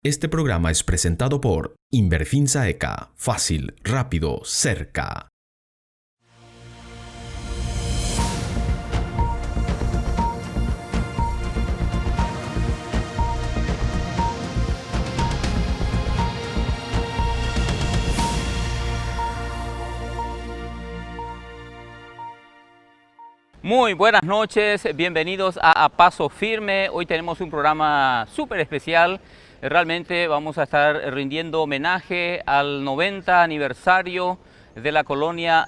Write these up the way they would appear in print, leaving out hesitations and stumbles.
Este programa es presentado por Inverfinsa ECA. Fácil, rápido, cerca. Muy buenas noches, bienvenidos a Paso Firme. Hoy tenemos un programa súper especial. Realmente vamos a estar rindiendo homenaje al 90 aniversario de la colonia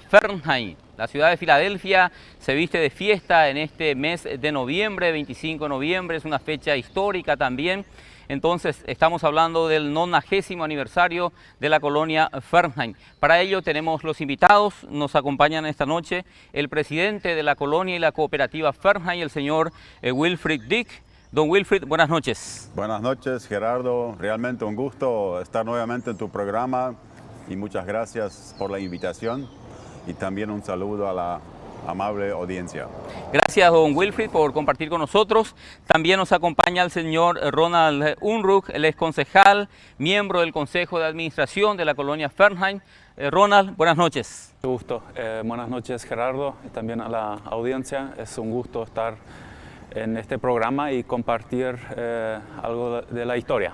Fernheim. La ciudad de Filadelfia se viste de fiesta en este mes de noviembre, 25 de noviembre, es una fecha histórica también. Entonces estamos hablando del 90º aniversario de la colonia Fernheim. Para ello tenemos los invitados, nos acompañan esta noche el presidente de la colonia y la cooperativa Fernheim, el señor Wilfried Dick. Don Wilfried, buenas noches. Buenas noches, Gerardo. Realmente un gusto estar nuevamente en tu programa y muchas gracias por la invitación y también un saludo a la amable audiencia. Gracias, don Wilfried, por compartir con nosotros. También nos acompaña el señor Ronald Unruh, él es concejal, miembro del Consejo de Administración de la colonia Fernheim. Ronald, buenas noches. Un gusto. Buenas noches, Gerardo, y también a la audiencia. Es un gusto estar en este programa y compartir algo de la historia.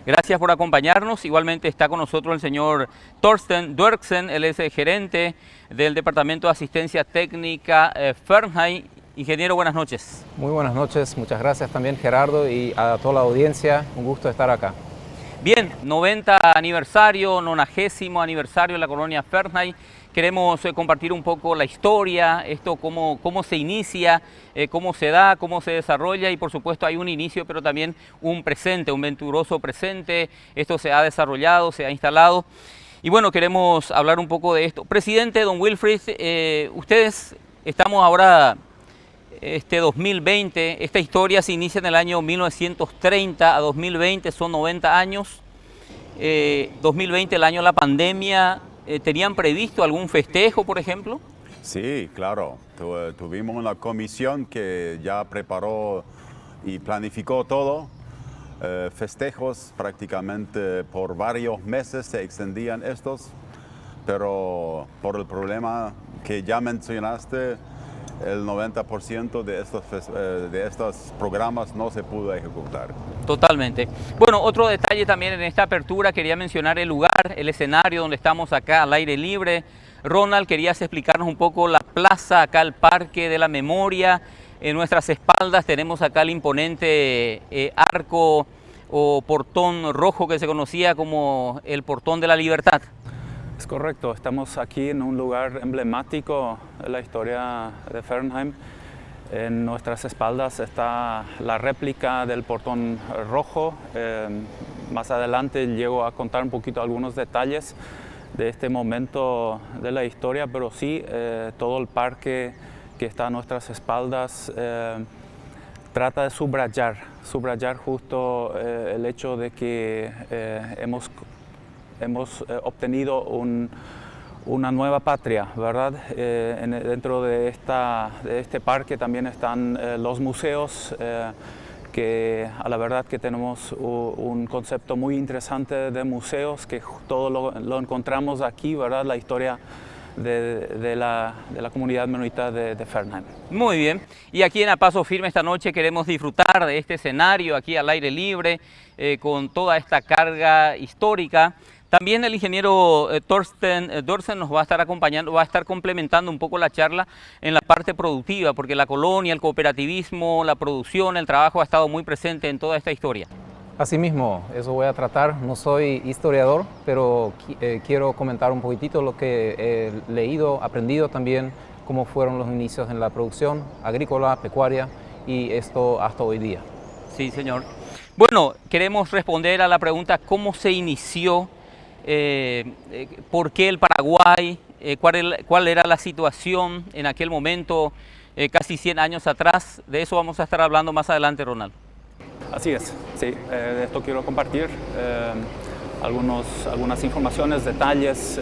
Gracias por acompañarnos. Igualmente está con nosotros el señor Thorsten Dörksen, él es el gerente del Departamento de Asistencia Técnica Fernheim. Ingeniero, buenas noches. Muy buenas noches, muchas gracias también, Gerardo, y a toda la audiencia, un gusto estar acá. Bien, 90 aniversario, 90º aniversario de la colonia Fernheim. Queremos compartir un poco la historia, esto cómo se inicia, cómo se da, cómo se desarrolla y por supuesto hay un inicio pero también un presente, un venturoso presente. Esto se ha desarrollado, se ha instalado y bueno, queremos hablar un poco de esto. Presidente, don Wilfried, ustedes estamos ahora 2020, esta historia se inicia en el año 1930 a 2020, son 90 años. 2020, el año de la pandemia. ¿Tenían previsto algún festejo, por ejemplo? Sí, claro. Tuvimos una comisión que ya preparó y planificó todo. Festejos prácticamente por varios meses se extendían estos, pero por el problema que ya mencionaste, el 90% de estos programas no se pudo ejecutar. Totalmente. Bueno, otro detalle también en esta apertura, quería mencionar el lugar, el escenario donde estamos acá al aire libre. Ronald, querías explicarnos un poco la plaza, acá el Parque de la Memoria. En nuestras espaldas tenemos acá el imponente arco o portón rojo que se conocía como el Portón de la Libertad. Es correcto, estamos aquí en un lugar emblemático de la historia de Fernheim. En nuestras espaldas está la réplica del portón rojo. Más adelante llego a contar un poquito algunos detalles de este momento de la historia, pero sí, todo el parque que está a nuestras espaldas trata de subrayar justo el hecho de que hemos obtenido una nueva patria, ¿verdad? Dentro de este parque también están los museos, que a la verdad que tenemos un concepto muy interesante de museos, que todo lo encontramos aquí, ¿verdad? La historia de la comunidad menonita de Fernheim. Muy bien, y aquí en A Paso Firme esta noche queremos disfrutar de este escenario aquí al aire libre, con toda esta carga histórica. También el ingeniero Thorsten Dörksen nos va a estar acompañando, va a estar complementando un poco la charla en la parte productiva, porque la colonia, el cooperativismo, la producción, el trabajo ha estado muy presente en toda esta historia. Asimismo, eso voy a tratar. No soy historiador, pero quiero comentar un poquitito lo que he leído, aprendido también, cómo fueron los inicios en la producción agrícola, pecuaria y esto hasta hoy día. Sí, señor. Bueno, queremos responder a la pregunta ¿cómo se inició? ¿Por qué el Paraguay? ¿Cuál era la situación en aquel momento, casi 100 años atrás? De eso vamos a estar hablando más adelante, Ronald. Así es, sí. De esto quiero compartir algunas informaciones, detalles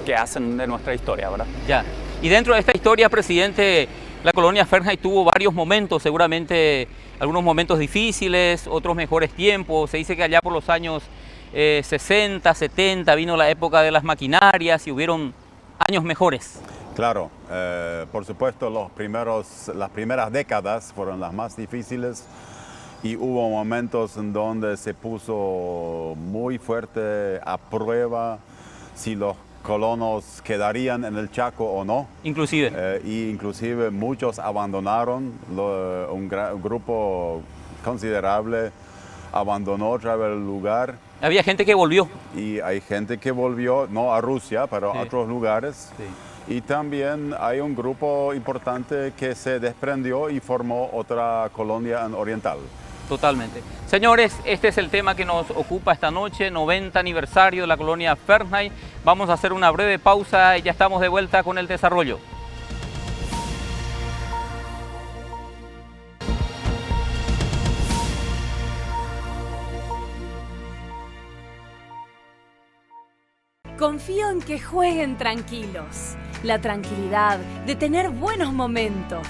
que hacen de nuestra historia, ¿verdad? Ya. Y dentro de esta historia, presidente, La colonia Fernheim tuvo varios momentos, seguramente algunos momentos difíciles, otros mejores tiempos. Se dice que allá por los años 60, 70 vino la época de las maquinarias y hubieron años mejores. Claro, por supuesto las primeras décadas fueron las más difíciles y hubo momentos en donde se puso muy fuerte a prueba si los colonos quedarían en el Chaco o no. Inclusive. Inclusive muchos abandonaron, un grupo considerable abandonó otra vez el lugar. Había gente que volvió. Y hay gente que volvió, no a Rusia, pero a otros lugares. Sí. Y también hay un grupo importante que se desprendió y formó otra colonia oriental. Totalmente. Señores, este es el tema que nos ocupa esta noche, 90 aniversario de la colonia Fernheim. Vamos a hacer una breve pausa y ya estamos de vuelta con el desarrollo. Confío en que jueguen tranquilos. La tranquilidad de tener buenos momentos.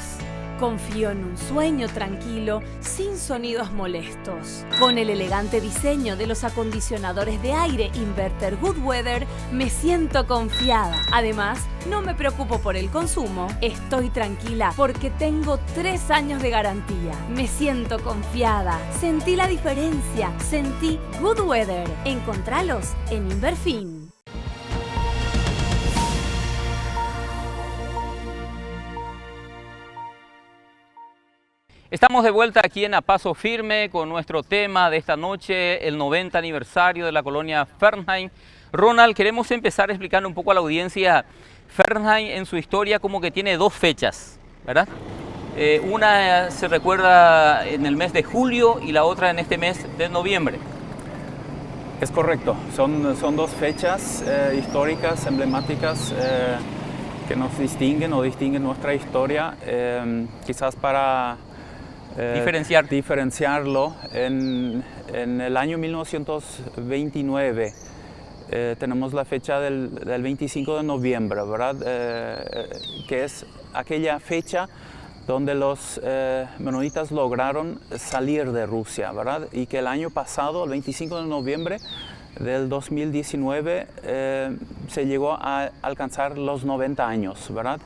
Confío en un sueño tranquilo, sin sonidos molestos. Con el elegante diseño de los acondicionadores de aire Inverter Goodweather, me siento confiada. Además, no me preocupo por el consumo. Estoy tranquila porque tengo 3 años de garantía. Me siento confiada. Sentí la diferencia. Sentí Goodweather. Encontralos en Inverfin. Estamos de vuelta aquí en A Paso Firme con nuestro tema de esta noche, el 90 aniversario de la colonia Fernheim. Ronald, queremos empezar explicando un poco a la audiencia. Fernheim en su historia como que tiene 2 fechas, ¿verdad? Una se recuerda en el mes de julio y la otra en este mes de noviembre. Es correcto, son 2 fechas históricas, emblemáticas, que nos distinguen o distinguen nuestra historia, quizás para diferenciarlo. En el año 1929 tenemos la fecha del 25 de noviembre, ¿verdad? Que es aquella fecha donde los menonitas lograron salir de Rusia, ¿verdad? Y que el año pasado, el 25 de noviembre del 2019, se llegó a alcanzar los 90 años, ¿verdad?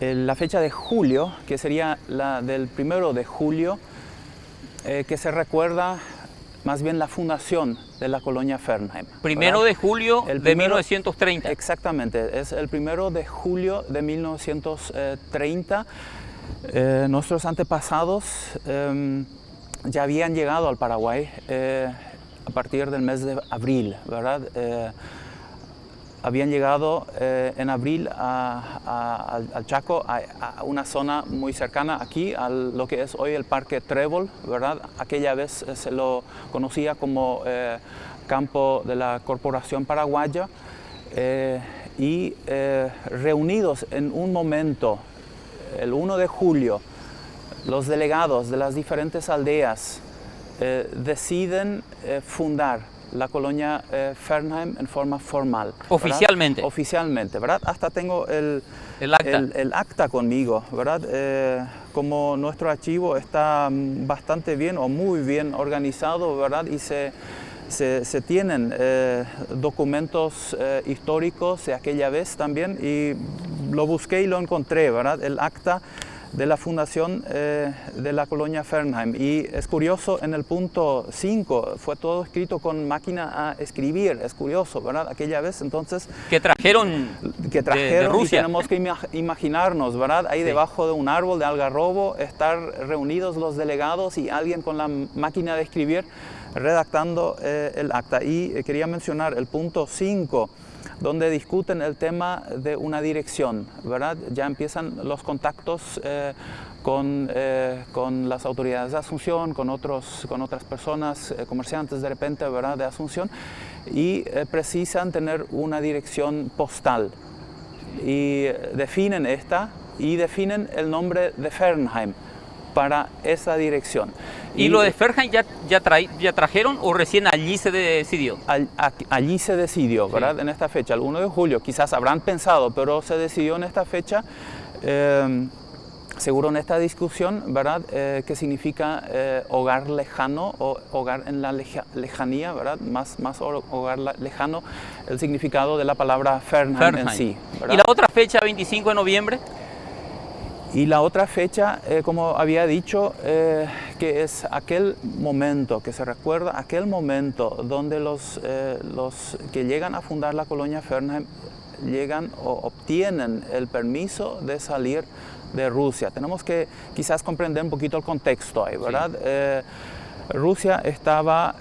La fecha de julio, que sería la del 1 de julio, que se recuerda más bien la fundación de la colonia Fernheim. 1 de julio de 1930. Exactamente, es el 1 de julio de 1930. Nuestros antepasados ya habían llegado al Paraguay a partir del mes de abril, ¿verdad? Habían llegado en abril al Chaco, a una zona muy cercana aquí, a lo que es hoy el Parque Trébol, ¿verdad? Aquella vez se lo conocía como campo de la Corporación Paraguaya, y reunidos en un momento, el 1 de julio, los delegados de las diferentes aldeas deciden fundar la colonia Fernheim en forma formal. Oficialmente. ¿Verdad? Oficialmente, ¿verdad? Hasta tengo el acta conmigo, ¿verdad? Como nuestro archivo está bastante bien o muy bien organizado, ¿verdad? Y se tienen documentos históricos de aquella vez también, y lo busqué y lo encontré, ¿verdad? El acta de la fundación de la colonia Fernheim. Y es curioso, en el punto 5 fue todo escrito con máquina a escribir. Es curioso, ¿verdad? Aquella vez, entonces... Que trajeron de Rusia. Y tenemos que imaginarnos, ¿verdad? Ahí debajo de un árbol de algarrobo, estar reunidos los delegados y alguien con la máquina de escribir redactando el acta. Y quería mencionar el punto 5, donde discuten el tema de una dirección, ¿verdad? Ya empiezan los contactos con las autoridades de Asunción, con otras personas, comerciantes de repente, ¿verdad? De Asunción, y precisan tener una dirección postal. Y definen esta y definen el nombre de Fernheim para esa dirección. ¿Y lo de Fernheim ya trajeron o recién allí se decidió? Allí se decidió, ¿verdad? Sí. En esta fecha, el 1 de julio. Quizás habrán pensado, pero se decidió en esta fecha seguro en esta discusión, ¿verdad? ¿Qué significa hogar lejano o hogar en la lejanía, ¿verdad? Más hogar lejano, el significado de la palabra Fernheim en sí, ¿verdad? ¿Y la otra fecha, 25 de noviembre? Y la otra fecha, como había dicho, que es aquel momento, que se recuerda aquel momento donde los que llegan a fundar la colonia Fernheim llegan o obtienen el permiso de salir de Rusia. Tenemos que quizás comprender un poquito el contexto ahí, ¿verdad? Sí. Rusia estaba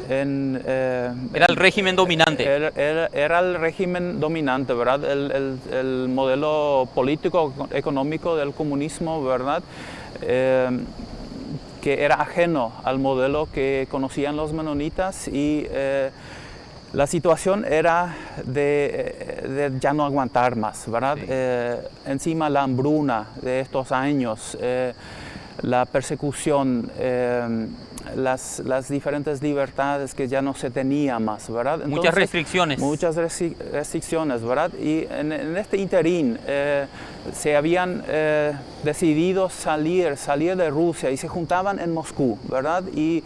era el régimen dominante. Era el régimen dominante, ¿verdad? El modelo político, económico del comunismo, ¿verdad? Que era ajeno al modelo que conocían los menonitas y la situación era de ya no aguantar más, ¿verdad? Sí. Encima la hambruna de estos años, la persecución, las diferentes libertades que ya no se tenía más, ¿verdad? Entonces, muchas restricciones. Muchas restricciones, ¿verdad? Y en este interín se habían decidido salir de Rusia y se juntaban en Moscú, ¿verdad? Y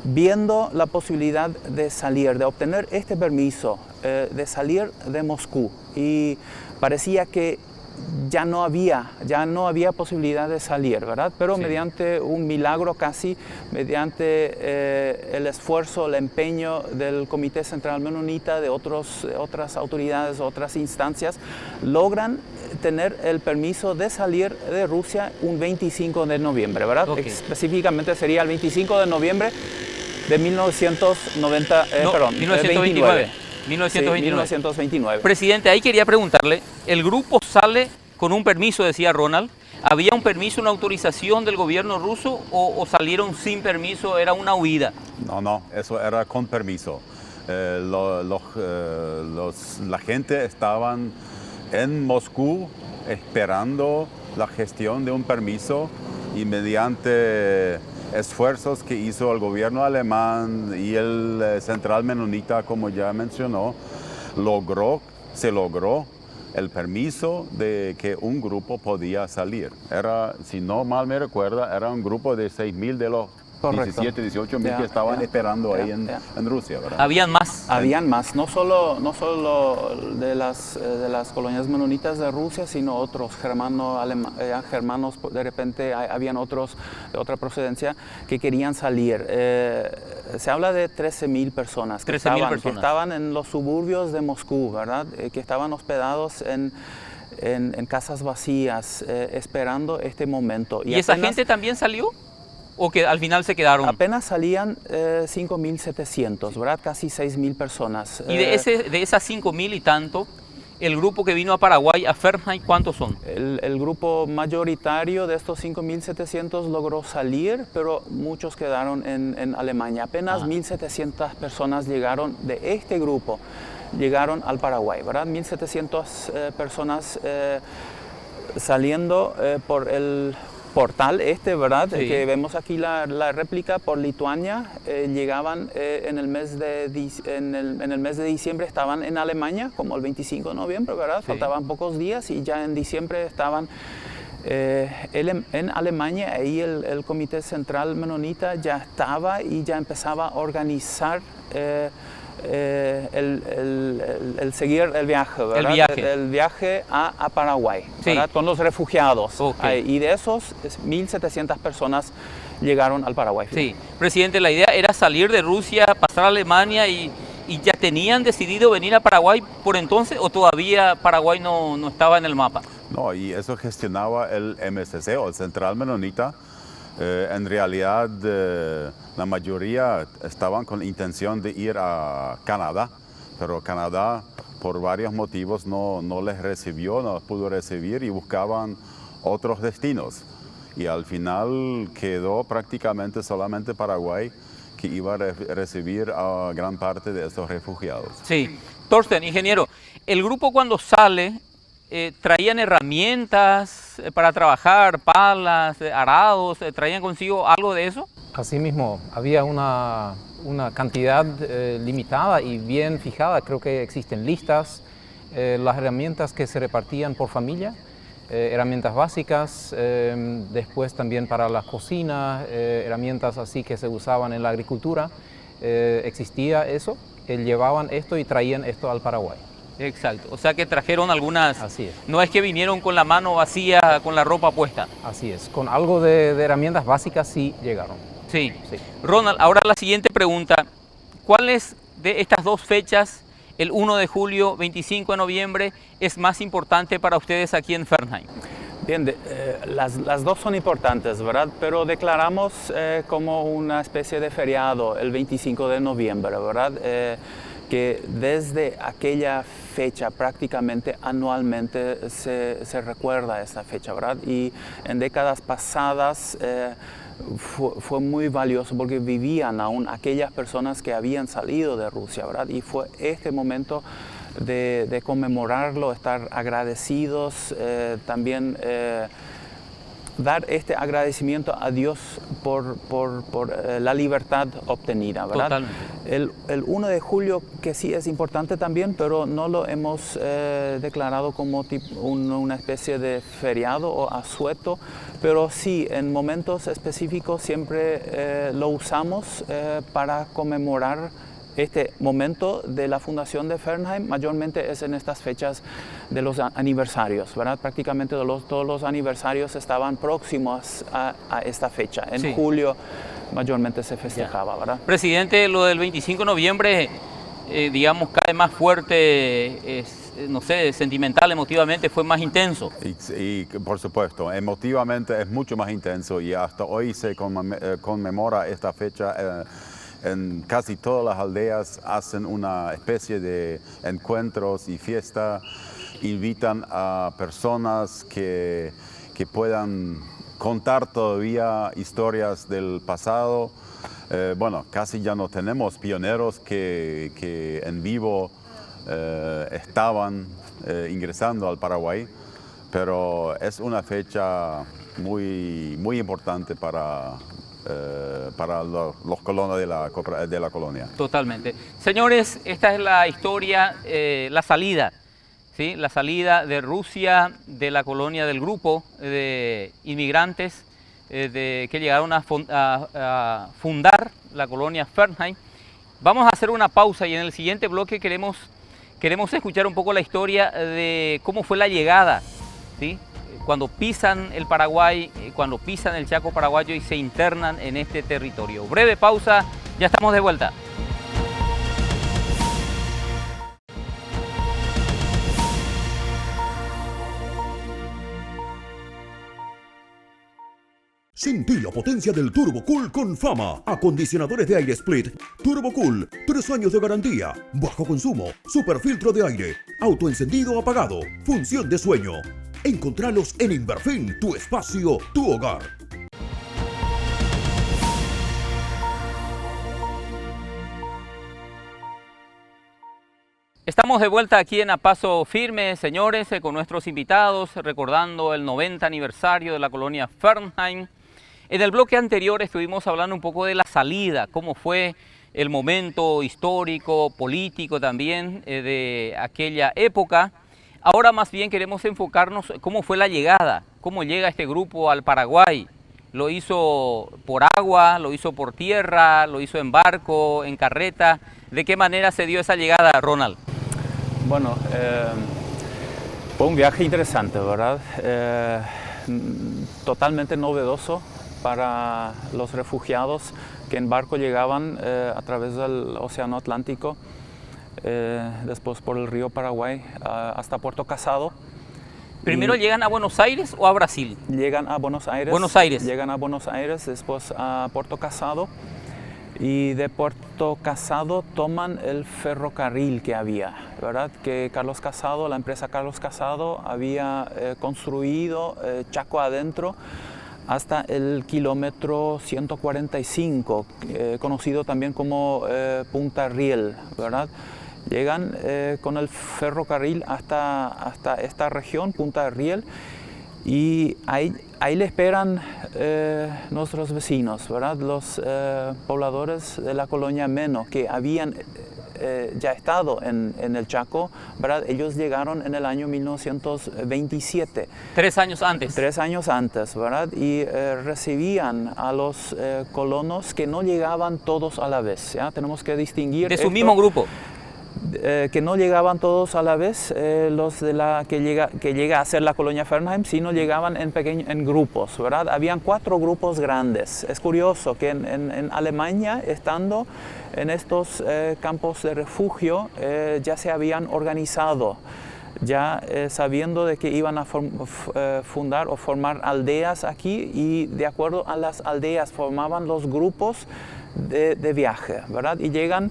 viendo la posibilidad de salir, de obtener este permiso, de salir de Moscú, y parecía que ya no había posibilidad de salir, ¿verdad? Pero sí, mediante un milagro casi, mediante el esfuerzo, el empeño del Comité Central Menonita, de otras autoridades, otras instancias, logran tener el permiso de salir de Rusia un 25 de noviembre, ¿verdad? Okay. Específicamente sería el 25 de noviembre de 1929. 1929. Presidente, ahí quería preguntarle, el grupo sale con un permiso, decía Ronald. ¿Había un permiso, una autorización del gobierno ruso o salieron sin permiso, era una huida? No, eso era con permiso. La gente estaban en Moscú esperando la gestión de un permiso y mediante esfuerzos que hizo el gobierno alemán y el Central Menonita, como ya mencionó, se logró el permiso de que un grupo podía salir. Era, si no mal me recuerda, era un grupo de 6.000 de los 17, 18.000 que estaban esperando ahí en Rusia, ¿verdad? ¿Habían más? Habían más, no solo de las colonias menonitas de Rusia, sino otros germanos, de repente habían otros de otra procedencia que querían salir. Se habla de 13.000 personas, que estaban en los suburbios de Moscú, ¿verdad? Que estaban hospedados en casas vacías, esperando este momento. ¿Y esa gente también salió? ¿O que al final se quedaron? Apenas salían 5.700, ¿verdad? Casi 6.000 personas. Y de esas 5.000 y tanto, el grupo que vino a Paraguay, a Fernheim, ¿cuántos son? El grupo mayoritario de estos 5.700 logró salir, pero muchos quedaron en Alemania. Apenas 1.700 personas llegaron de este grupo, llegaron al Paraguay, ¿verdad? 1.700 personas saliendo por el portal ¿verdad? Sí. Que vemos aquí la réplica por Lituania, llegaban en el mes de diciembre, estaban en Alemania, como el 25 de noviembre, ¿verdad? Sí. Faltaban pocos días y ya en diciembre estaban en Alemania. Ahí el Comité Central Menonita ya estaba y ya empezaba a organizar el seguir el viaje, ¿verdad? El viaje a Paraguay, sí, ¿verdad? Con los refugiados. Okay. Y de esos 1.700 personas llegaron al Paraguay. Sí, presidente, la idea era salir de Rusia, pasar a Alemania y ya tenían decidido venir a Paraguay por entonces, o todavía Paraguay no estaba en el mapa. No, y eso gestionaba el MSC o el Central Menonita. En realidad, la mayoría estaban con la intención de ir a Canadá, pero Canadá, por varios motivos, no les recibió, no los pudo recibir y buscaban otros destinos. Y al final quedó prácticamente solamente Paraguay, que iba a recibir a gran parte de estos refugiados. Sí. Thorsten, ingeniero, el grupo cuando sale, ¿traían herramientas para trabajar, palas, arados? ¿Traían consigo algo de eso? Asimismo, había una cantidad limitada y bien fijada. Creo que existen listas las herramientas que se repartían por familia, herramientas básicas, después también para la cocina, herramientas así que se usaban en la agricultura, existía eso, llevaban esto y traían esto al Paraguay. Exacto, o sea que trajeron algunas, Así es. no es que vinieron con la mano vacía, con la ropa puesta. Así es, con algo de herramientas básicas sí llegaron. Sí. Sí. Ronald, ahora la siguiente pregunta, ¿cuáles de estas dos fechas, el 1 de julio, 25 de noviembre, es más importante para ustedes aquí en Fernheim? Bien, las dos son importantes, ¿verdad? Pero declaramos como una especie de feriado el 25 de noviembre, ¿verdad? Que desde aquella fecha prácticamente anualmente se recuerda esa fecha, ¿verdad? Y en décadas pasadas fue muy valioso porque vivían aún aquellas personas que habían salido de Rusia, ¿verdad? Y fue este momento de conmemorarlo, estar agradecidos, también dar este agradecimiento a Dios por la libertad obtenida, ¿verdad? Totalmente. El 1 de julio, que sí es importante también, pero no lo hemos declarado como una especie de feriado o asueto, pero sí, en momentos específicos siempre lo usamos para conmemorar este momento de la fundación de Fernheim. Mayormente es en estas fechas de los aniversarios, ¿verdad? Prácticamente todos los aniversarios estaban próximos a esta fecha. En Sí. julio mayormente se festejaba, ¿verdad? Presidente, lo del 25 de noviembre, digamos, cae más fuerte, no sé, sentimental, emotivamente, fue más intenso. Y por supuesto, emotivamente es mucho más intenso y hasta hoy se conmemora esta fecha. En casi todas las aldeas hacen una especie de encuentros y fiesta, invitan a personas que puedan contar todavía historias del pasado. Bueno, casi ya no tenemos pioneros que en vivo estaban ingresando al Paraguay, pero es una fecha muy importante para los colonos de la colonia. Totalmente. Señores, esta es la historia, la salida, ¿sí? La salida de Rusia, de la colonia del grupo de inmigrantes que llegaron a fundar la colonia Fernheim. Vamos a hacer una pausa y en el siguiente bloque queremos escuchar un poco la historia de cómo fue la llegada, ¿sí? Cuando pisan el Paraguay, cuando pisan el Chaco paraguayo y se internan en este territorio. Breve pausa, ya estamos de vuelta. Sentí la potencia del Turbo Cool con fama. Acondicionadores de aire split Turbo Cool, 3 años de garantía, bajo consumo, super filtro de aire, autoencendido apagado, función de sueño. Encontralos en Inverfin, tu espacio, tu hogar. Estamos de vuelta aquí en A Paso Firme, señores, con nuestros invitados, recordando el 90 aniversario de la colonia Fernheim. En el bloque anterior estuvimos hablando un poco de la salida, cómo fue el momento histórico, político también de aquella época. Ahora más bien queremos enfocarnos cómo fue la llegada, cómo llega este grupo al Paraguay. Lo hizo por agua, lo hizo por tierra, lo hizo en barco, en carreta. ¿De qué manera se dio esa llegada, Ronald? Bueno, fue un viaje interesante, ¿verdad? Totalmente novedoso para los refugiados que en barco llegaban a través del Océano Atlántico, después por el río Paraguay hasta Puerto Casado. ¿Primero llegan a Buenos Aires o a Brasil? Llegan a Buenos Aires. Buenos Aires. Llegan a Buenos Aires, después a Puerto Casado. Y de Puerto Casado toman el ferrocarril que había, ¿verdad? Que Carlos Casado, la empresa Carlos Casado, había construido Chaco adentro hasta el kilómetro 145, conocido también como Punta Riel, ¿verdad? Llegan con el ferrocarril hasta esta región, Punta Riel, y ahí le esperan nuestros vecinos, ¿verdad? Los pobladores de la colonia Meno, que habían ya estado en el Chaco, ¿verdad? Ellos llegaron en el año 1927. 3 años antes. 3 años antes, ¿verdad? Y recibían a los colonos que no llegaban todos a la vez, ¿ya? Tenemos que distinguir De su esto, mismo grupo. que no llegaban todos a la vez, los de que llega a ser la colonia Fernheim, sino llegaban en grupos, ¿verdad? Habían 4 grupos grandes. Es curioso que en Alemania, estando en estos campos de refugio, ya se habían organizado, ya sabiendo de que iban a fundar o formar aldeas aquí, y de acuerdo a las aldeas formaban los grupos de viaje, ¿verdad? Y llegan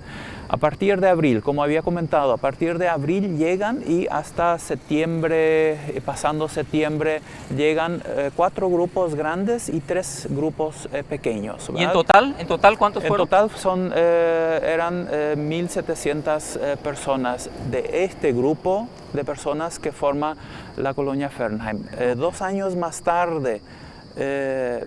a partir de abril, como había comentado, a partir de abril llegan, y hasta septiembre, pasando septiembre, llegan 4 grupos grandes y 3 grupos pequeños, ¿verdad? ¿Y en total cuántos fueron? En total eran 1.700 personas de este grupo de personas que forma la colonia Fernheim. 2 años más tarde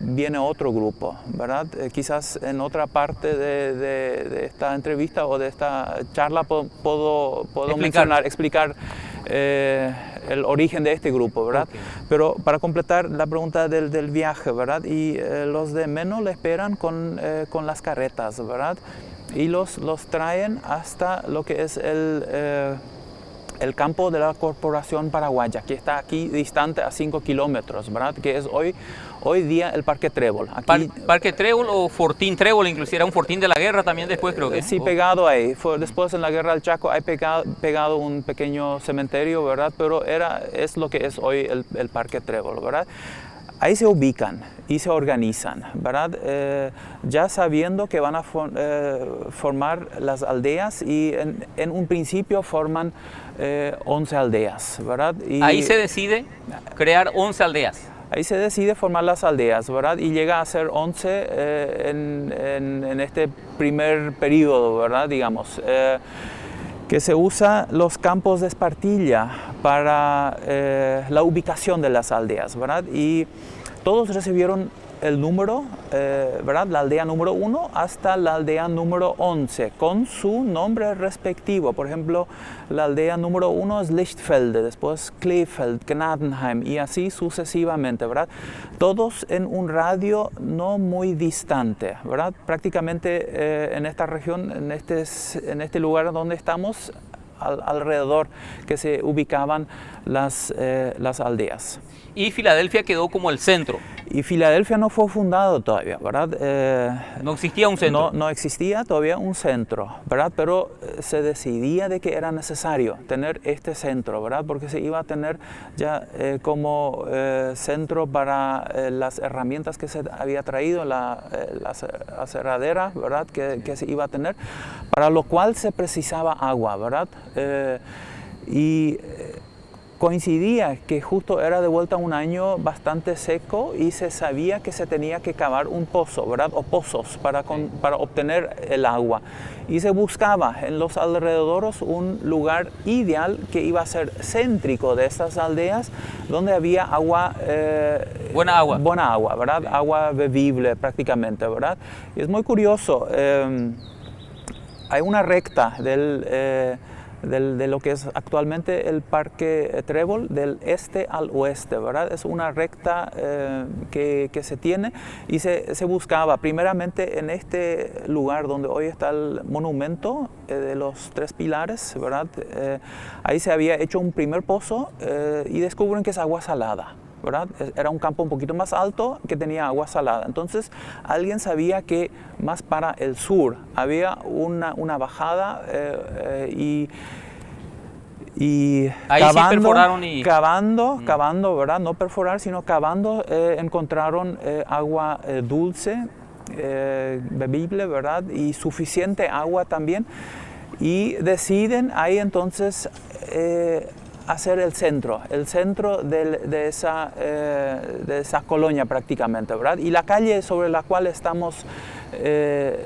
viene otro grupo, ¿verdad? Quizás en otra parte de esta entrevista o de esta charla puedo explicar el origen de este grupo, ¿verdad? Okay. Pero para completar la pregunta del viaje, ¿verdad? Y los de Menno le esperan con las carretas, ¿verdad? Y los traen hasta lo que es el campo de la Corporación Paraguaya, que está aquí distante a 5 kilómetros, ¿verdad? Que es hoy día el Parque Trébol. Aquí, Parque Trébol o Fortín Trébol, inclusive era un fortín de la guerra también después, creo que. Sí, pegado ahí. Después en la Guerra del Chaco hay pegado un pequeño cementerio, ¿verdad? Pero es lo que es hoy el Parque Trébol, ¿verdad? Ahí se ubican y se organizan, ¿verdad? Ya sabiendo que van a formar las aldeas, y en un principio forman 11 aldeas, ¿verdad? Y ahí se decide crear 11 aldeas. Ahí se decide formar las aldeas, ¿verdad? Y llega a ser 11 en este primer periodo, ¿verdad? Digamos. Que se usa los campos de Espartilla para la ubicación de las aldeas, ¿verdad? Y todos recibieron el número, ¿verdad? La aldea número 1 hasta la aldea número 11, con su nombre respectivo. Por ejemplo, la aldea número 1 es Lichtfelde, después Kleefeld, Gnadenheim, y así sucesivamente, ¿verdad? Todos en un radio no muy distante, ¿verdad? Prácticamente en esta región, en este lugar donde estamos, alrededor que se ubicaban las aldeas. Y Filadelfia quedó como el centro. Y Filadelfia no fue fundado todavía, ¿verdad? No existía un centro. No existía todavía un centro, ¿verdad? Pero se decidía de que era necesario tener este centro, ¿verdad? Porque se iba a tener ya como centro para las herramientas que se había traído, la aserradera, ¿verdad? Que se iba a tener, para lo cual se precisaba agua, ¿verdad? Coincidía que justo era de vuelta un año bastante seco, y se sabía que se tenía que cavar un pozo, ¿verdad? O pozos para obtener el agua. Y se buscaba en los alrededores un lugar ideal que iba a ser céntrico de estas aldeas, donde había agua. Buena agua. Buena agua, ¿verdad? Sí. Agua bebible prácticamente, ¿verdad? Y es muy curioso. Hay una recta de lo que es actualmente el Parque Trébol, del este al oeste, ¿verdad? Es una recta que se tiene, y se buscaba primeramente en este lugar donde hoy está el monumento de los 3 pilares, ¿verdad? Ahí se había hecho un primer pozo, y descubren que es agua salada, ¿verdad? Era un campo un poquito más alto que tenía agua salada. Entonces alguien sabía que más para el sur había una bajada, y ahí cavando, sí perforaron cavando, ¿verdad? No perforar, sino cavando, encontraron agua dulce, bebible, ¿verdad? Y suficiente agua también, y deciden ahí entonces hacer el centro de esa colonia prácticamente, ¿verdad? Y la calle sobre la cual estamos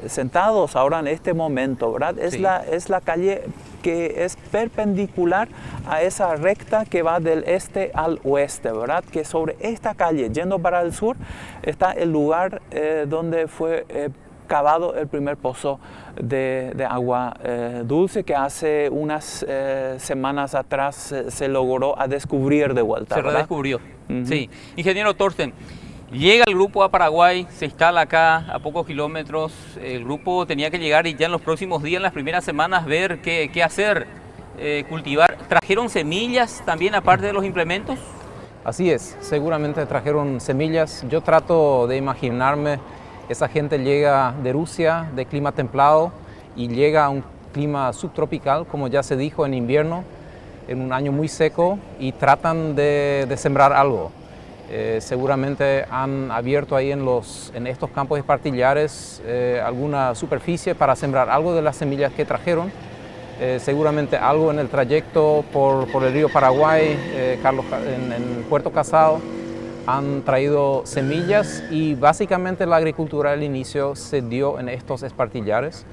sentados ahora en este momento, ¿verdad? Es la calle que es perpendicular a esa recta que va del este al oeste, ¿verdad? Que sobre esta calle, yendo para el sur, está el lugar donde fue cavado el primer pozo de agua dulce que hace unas semanas atrás se logró a descubrir de vuelta. Se ¿verdad? redescubrió. Sí. Ingeniero Thorsten, llega el grupo a Paraguay, se instala acá a pocos kilómetros. El grupo tenía que llegar y ya en los próximos días, en las primeras semanas, ver qué hacer, cultivar. ¿Trajeron semillas también aparte de los implementos? Así es, seguramente trajeron semillas. Yo trato de imaginarme, esa gente llega de Rusia, de clima templado, y llega a un clima subtropical, como ya se dijo, en invierno, en un año muy seco, y tratan de sembrar algo. Seguramente han abierto ahí en estos campos espartillares alguna superficie para sembrar algo de las semillas que trajeron. Seguramente algo en el trayecto por el río Paraguay, en Puerto Casado, han traído semillas, y básicamente la agricultura al inicio se dio en estos espartillares.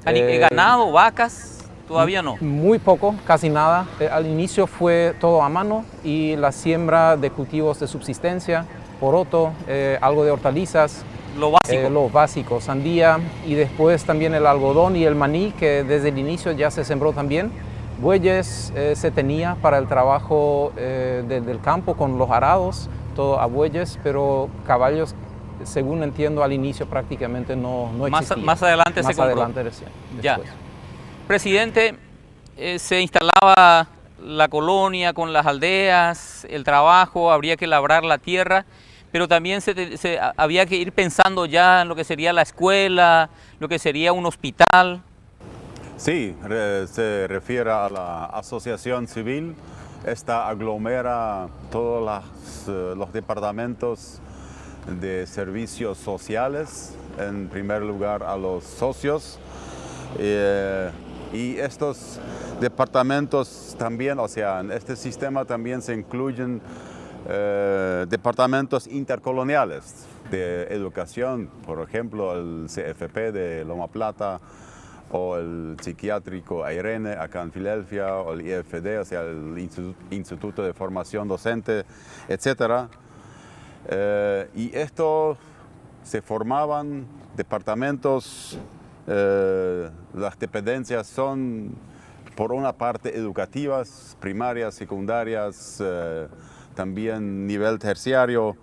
¿Ganado, vacas? Todavía no. Muy poco, casi nada. Al inicio fue todo a mano, y la siembra de cultivos de subsistencia, poroto, algo de hortalizas. Lo básico. Lo básico, sandía, y después también el algodón y el maní, que desde el inicio ya se sembró también. Bueyes se tenía para el trabajo del campo con los arados, todo a bueyes, pero caballos, según entiendo, al inicio prácticamente no existían. Más adelante se compró. Adelante recién, ya. después. Presidente, se instalaba la colonia con las aldeas, el trabajo, habría que labrar la tierra, pero también había que ir pensando ya en lo que sería la escuela, lo que sería un hospital. Sí, se refiere a la asociación civil. Esta aglomera todos los departamentos de servicios sociales, en primer lugar a los socios. Y estos departamentos también, o sea, en este sistema también se incluyen departamentos intercoloniales de educación, por ejemplo, el CFP de Loma Plata, o el psiquiátrico Airene acá en Filadelfia, o el IFD, o sea, el Instituto de Formación Docente, etc. Y esto se formaban departamentos. Las dependencias son, por una parte, educativas, primarias, secundarias, también nivel terciario.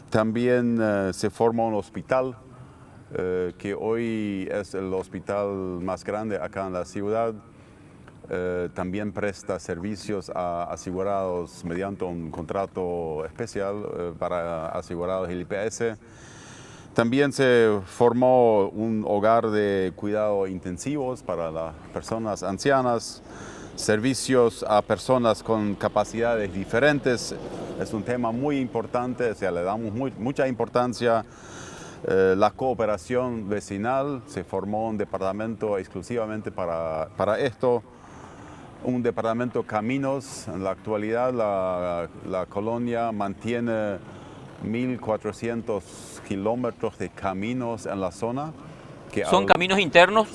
También se forma un hospital, que hoy es el hospital más grande acá en la ciudad. También presta servicios a asegurados mediante un contrato especial para asegurados del IPS. También se formó un hogar de cuidado intensivos para las personas ancianas, servicios a personas con capacidades diferentes. Es un tema muy importante, o sea, le damos mucha importancia. La cooperación vecinal, se formó un departamento exclusivamente para esto. Un departamento caminos. En la actualidad la colonia mantiene 1.400 kilómetros de caminos en la zona. ¿Son caminos internos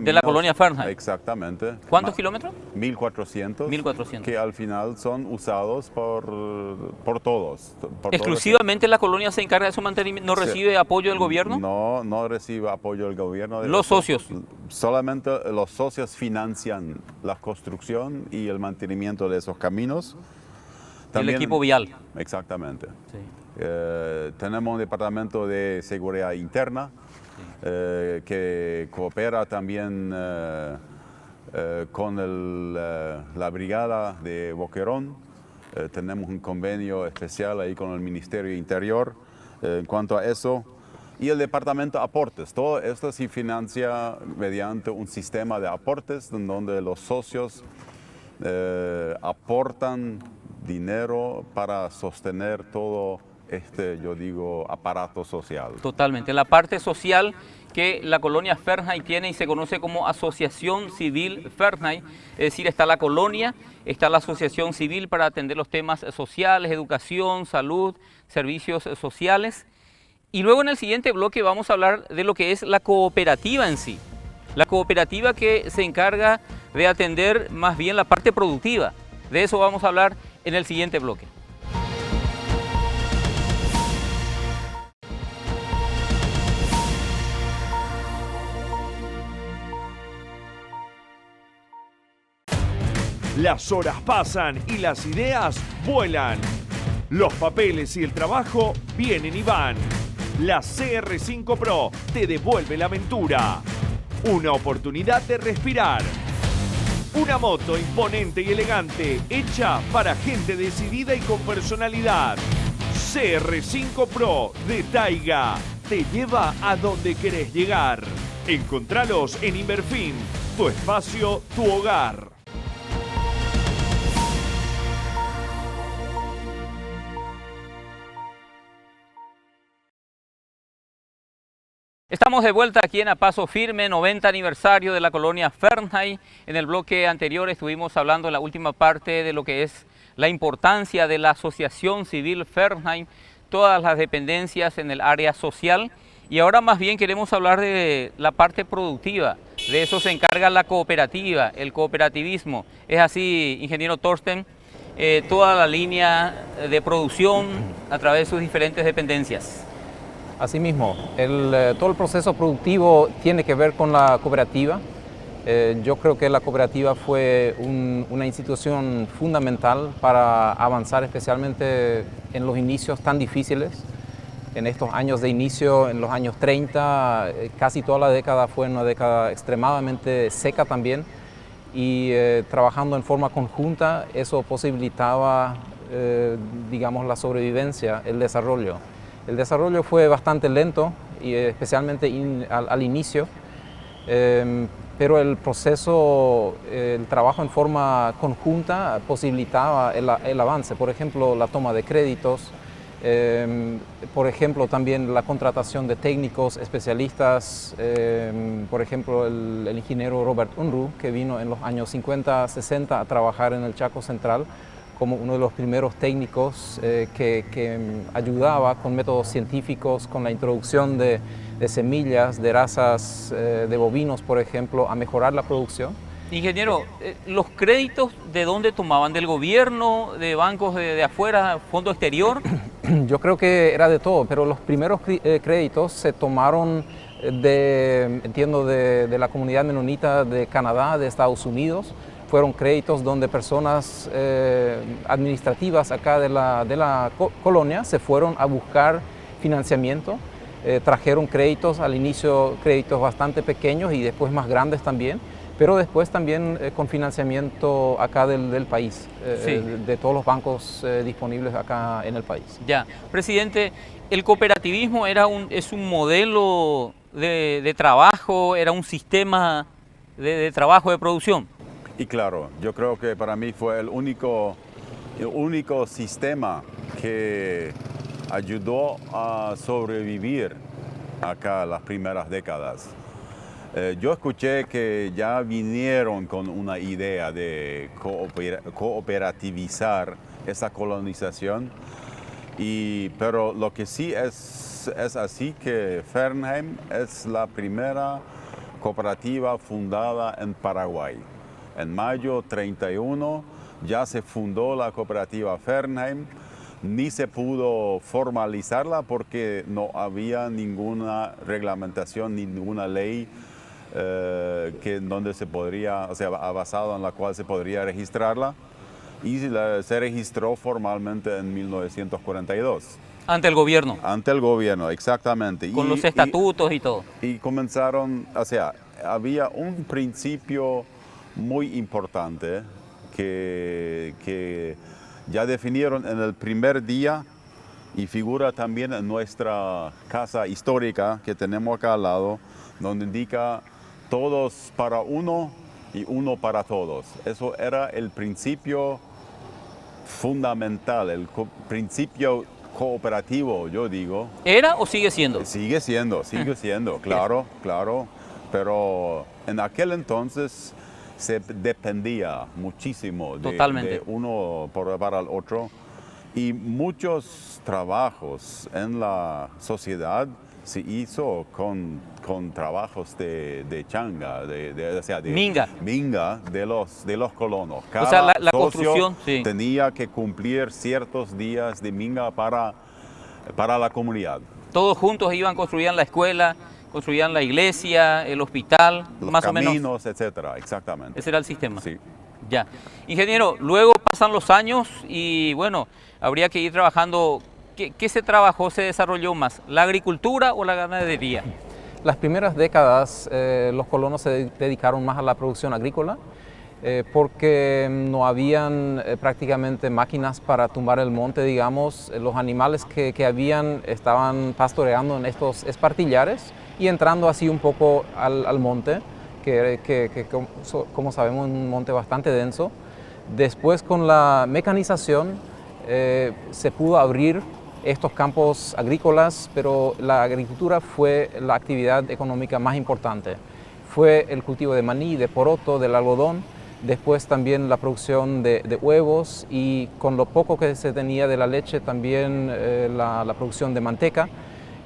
de la colonia Fernheim? Exactamente. ¿Cuántos kilómetros? 1.400. 1.400. Que al final son usados por todos. ¿Exclusivamente la colonia se encarga de su mantenimiento? ¿No recibe apoyo del gobierno? No recibe apoyo del gobierno. ¿Los socios? Solamente los socios financian la construcción y el mantenimiento de esos caminos. También, el equipo vial. Exactamente. Sí. Tenemos un departamento de seguridad interna, que coopera también con la brigada de Boquerón. Tenemos un convenio especial ahí con el Ministerio Interior en cuanto a eso. Y el departamento de aportes, todo esto se financia mediante un sistema de aportes donde los socios aportan dinero para sostener todo aparato social. Totalmente. La parte social que la colonia Fernheim tiene y se conoce como Asociación Civil Fernheim, es decir, está la colonia, está la asociación civil para atender los temas sociales, educación, salud, servicios sociales. Y luego en el siguiente bloque vamos a hablar de lo que es la cooperativa en sí. La cooperativa que se encarga de atender más bien la parte productiva. De eso vamos a hablar en el siguiente bloque. Las horas pasan y las ideas vuelan. Los papeles y el trabajo vienen y van. La CR5 Pro te devuelve la aventura. Una oportunidad de respirar. Una moto imponente y elegante, hecha para gente decidida y con personalidad. CR5 Pro de Taiga te lleva a donde querés llegar. Encontralos en Inverfin, tu espacio, tu hogar. Estamos de vuelta aquí en A Paso Firme, 90 aniversario de la colonia Fernheim. En el bloque anterior estuvimos hablando en la última parte de lo que es la importancia de la Asociación Civil Fernheim, todas las dependencias en el área social. Y ahora más bien queremos hablar de la parte productiva. De eso se encarga la cooperativa, el cooperativismo. Es así, ingeniero Thorsten, toda la línea de producción a través de sus diferentes dependencias. Asimismo, todo el proceso productivo tiene que ver con la cooperativa. Yo creo que la cooperativa fue una institución fundamental para avanzar, especialmente en los inicios tan difíciles. En estos años de inicio, en los años 30, casi toda la década fue una década extremadamente seca también. Y trabajando en forma conjunta, eso posibilitaba, digamos, la sobrevivencia, el desarrollo. El desarrollo fue bastante lento, y especialmente al inicio, pero el proceso, el trabajo en forma conjunta posibilitaba el avance. Por ejemplo, la toma de créditos, por ejemplo, también la contratación de técnicos especialistas, por ejemplo, el ingeniero Robert Unruh, que vino en los años 50, 60 a trabajar en el Chaco Central, como uno de los primeros técnicos que ayudaba con métodos científicos, con la introducción de semillas, de razas de bovinos, por ejemplo, a mejorar la producción. Ingeniero, ¿los créditos de dónde tomaban? ¿Del gobierno, de bancos de afuera, fondo exterior? Yo creo que era de todo, pero los primeros créditos se tomaron de la comunidad menonita de Canadá, de Estados Unidos. Fueron créditos donde personas administrativas acá de la colonia se fueron a buscar financiamiento, trajeron créditos, al inicio créditos bastante pequeños y después más grandes también, pero después también con financiamiento acá del país, sí, de todos los bancos disponibles acá en el país. Ya, presidente, el cooperativismo es un modelo de trabajo, era un sistema de trabajo, de producción. Y claro, yo creo que para mí fue el único sistema que ayudó a sobrevivir acá las primeras décadas. Yo escuché que ya vinieron con una idea de cooperativizar esa colonización, pero lo que sí es así que Fernheim es la primera cooperativa fundada en Paraguay. En mayo 31 ya se fundó la cooperativa Fernheim, ni se pudo formalizarla porque no había ninguna reglamentación, ninguna ley donde se podría, o sea, basado en la cual se podría registrarla, y se registró formalmente en 1942. Ante el gobierno. Ante el gobierno, exactamente. Con los estatutos y todo. Y comenzaron, o sea, había un principio muy importante que ya definieron en el primer día y figura también en nuestra casa histórica que tenemos acá al lado, donde indica todos para uno y uno para todos. Eso era el principio fundamental, el principio cooperativo, yo digo. ¿Era o sigue siendo? Sigue siendo, claro, claro. Pero en aquel entonces se dependía muchísimo de uno para el otro, y muchos trabajos en la sociedad se hizo con trabajos de changa, o sea, de minga de los colonos. Cada o sea, la socio construcción tenía que cumplir ciertos días de minga para la comunidad. Todos juntos iban, construían la escuela, construían la iglesia, el hospital, los más caminos, o menos. etcétera, exactamente. Ese era el sistema. Sí. Ya. Ingeniero, luego pasan los años y bueno, habría que ir trabajando. ¿Qué se trabajó, se desarrolló más? ¿La agricultura o la ganadería? Las primeras décadas los colonos se dedicaron más a la producción agrícola porque no habían prácticamente máquinas para tumbar el monte, digamos. Los animales que habían estaban pastoreando en estos espartillares y entrando así un poco al monte, que como sabemos es un monte bastante denso. Después con la mecanización se pudo abrir estos campos agrícolas, pero la agricultura fue la actividad económica más importante. Fue el cultivo de maní, de poroto, del algodón, después también la producción de huevos y con lo poco que se tenía de la leche también la producción de manteca.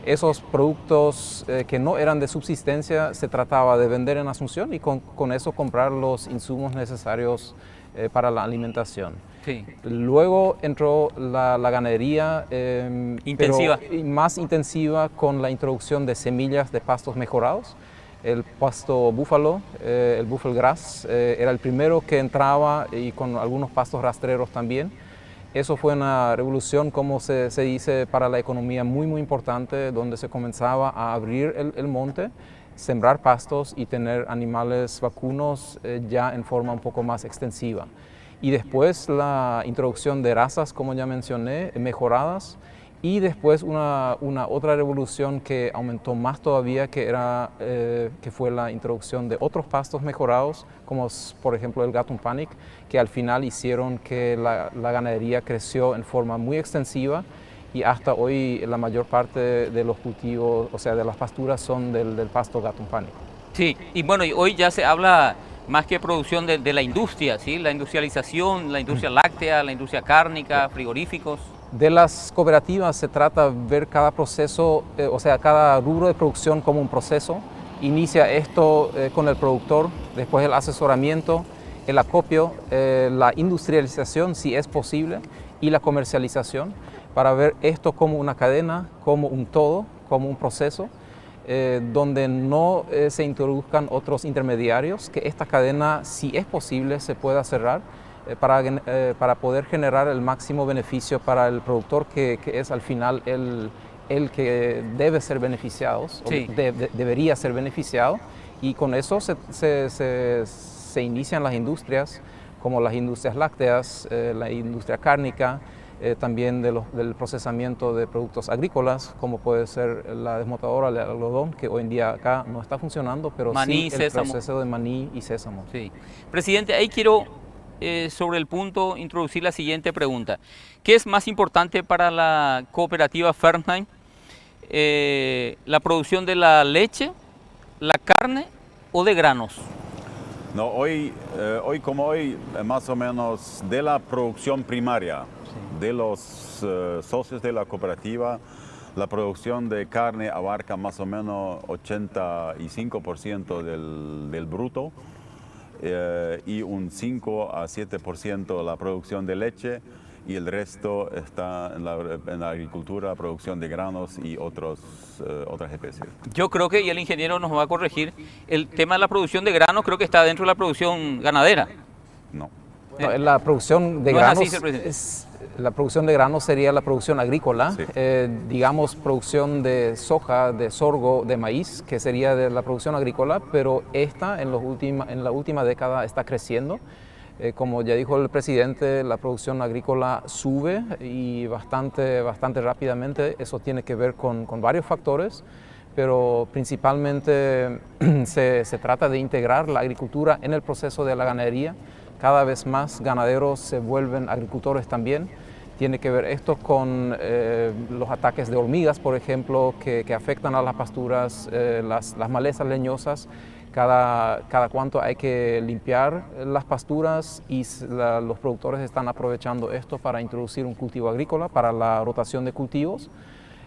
Esos productos que no eran de subsistencia se trataba de vender en Asunción y con eso comprar los insumos necesarios para la alimentación. Sí. Luego entró la ganadería intensiva. pero más intensiva con la introducción de semillas de pastos mejorados. El pasto búfalo, el buffalo grass, era el primero que entraba y con algunos pastos rastreros también. Eso fue una revolución, como se dice, para la economía muy importante, donde se comenzaba a abrir el monte, sembrar pastos y tener animales vacunos ya en forma un poco más extensiva. Y después la introducción de razas, como ya mencioné, mejoradas, y después una otra revolución que aumentó más todavía, que fue la introducción de otros pastos mejorados, como por ejemplo el Gatun Panic, que al final hicieron que la ganadería creció en forma muy extensiva y hasta hoy la mayor parte de los cultivos, o sea, de las pasturas son del pasto Gatun Panic. Sí, y bueno, y hoy ya se habla más que producción de la industria, ¿sí? La industrialización, la industria láctea, la industria cárnica, frigoríficos. De las cooperativas se trata de ver cada proceso, o sea, cada rubro de producción como un proceso. Inicia esto con el productor, después el asesoramiento, el acopio, la industrialización, si es posible, y la comercialización, para ver esto como una cadena, como un todo, como un proceso, donde no se introduzcan otros intermediarios, que esta cadena, si es posible, se pueda cerrar para poder generar el máximo beneficio para el productor, que es al final el que debe ser beneficiado, sí. Debería ser beneficiado, y con eso se inician las industrias, como las industrias lácteas, la industria cárnica, también del procesamiento de productos agrícolas, como puede ser la desmotadora de algodón, que hoy en día acá no está funcionando, pero Maní, sí el sésamo. proceso de maní y sésamo. Sí. Presidente, ahí quiero sobre el punto introducir la siguiente pregunta. ¿Qué es más importante para la cooperativa Fernheim? ¿La producción de la leche, la carne o de granos? No, hoy como hoy, más o menos de la producción primaria, de los socios de la cooperativa, la producción de carne abarca más o menos 85% del bruto y un 5 a 7% la producción de leche, y el resto está en la agricultura, producción de granos y otras especies. Yo creo que, y el ingeniero nos va a corregir, el tema de la producción de granos creo que está dentro de la producción ganadera. No. No, la producción de No granos es así, señor presidente. la producción de granos sería la producción agrícola, Sí. Digamos producción de soja, de sorgo, de maíz, que sería de la producción agrícola, pero esta en la última década está creciendo. Como ya dijo el presidente, la producción agrícola sube y bastante rápidamente. Eso tiene que ver con varios factores, pero principalmente se trata de integrar la agricultura en el proceso de la ganadería. Cada vez más ganaderos se vuelven agricultores también. Tiene que ver esto con los ataques de hormigas, por ejemplo, que afectan a las pasturas, las malezas leñosas. Cada cuanto hay que limpiar las pasturas, y los productores están aprovechando esto para introducir un cultivo agrícola, para la rotación de cultivos.